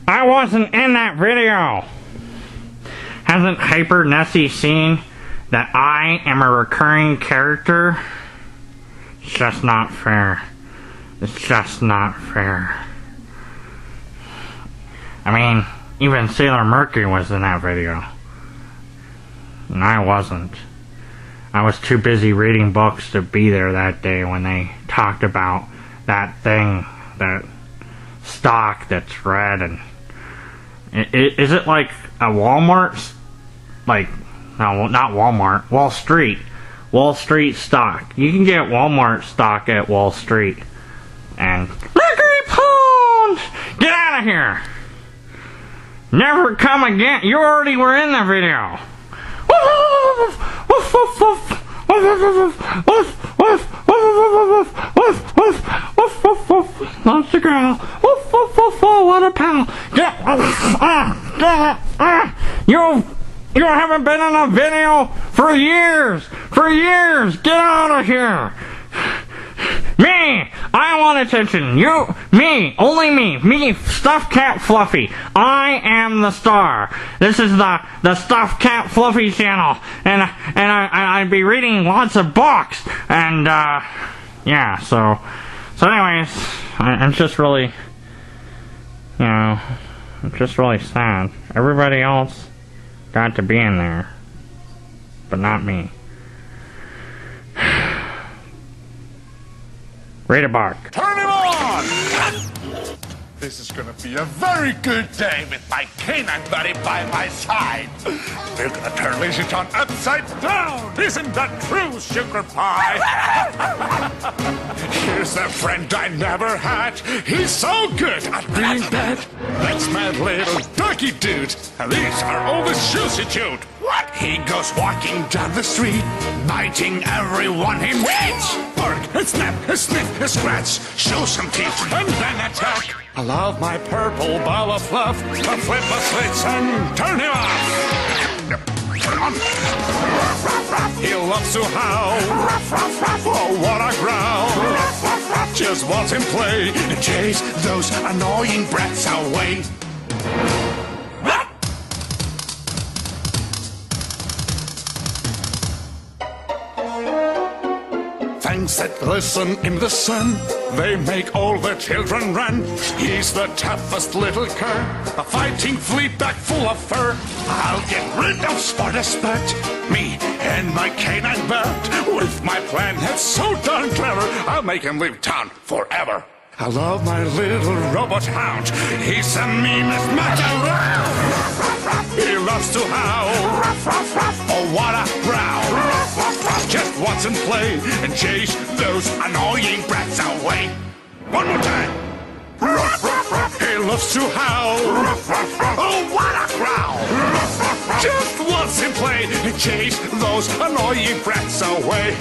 I wasn't in that video. Hasn't Hyper Nessie seen that I am a recurring character? It's just not fair. It's just not fair. I mean, even Sailor Mercury was in that video. And I wasn't. I was too busy reading books to be there that day when they talked about that thing, that stock that's red. And is it like a Walmart? Like, no, not Walmart. Wall Street. Wall Street stock. You can get Walmart stock at Wall Street. And Mercury Pond! Get out of here! Never come again. You already were in the video. That's the girl. What a pal. You haven't been in a video for years. For years. Get out of here. Me! I want attention. You, me, only me, Stuffed Cat Fluffy. I am the star. This is the Stuffed Cat Fluffy channel, and I'd be reading lots of books, and yeah. So anyways, I'm just really, I'm just really sad. Everybody else got to be in there, but not me. Read a bark. Turn him on! This is gonna be a very good day with my canine buddy by my side. We're gonna turn Lazy John upside down. Isn't that true, sugar pie? Here's a friend I never had. He's so good at being bad. That's my little ducky dude. And these are all the shoes he chewed. What? He goes walking down the street, biting everyone he meets. Bark and snap and sniff and scratch, show some teeth and then attack. I love my purple ball of fluff. I flip my slits and turn him off. He loves to howl. Oh, what a growl. Just watch him play and chase those annoying brats away. Things that glisten in the sun, they make all the children run. He's the toughest little cur, a fighting fleetback full of fur. I'll get rid of Sparta, me and my canine belt. With my plan that's so darn clever, I'll make him leave town forever. I love my little robot hound. He's the meanest mutt around. He loves to howl. Oh, what a growl. Just watch him play and chase those annoying brats away. One more time. He loves to howl. Oh, what a growl. Just watch him play and chase those annoying brats away.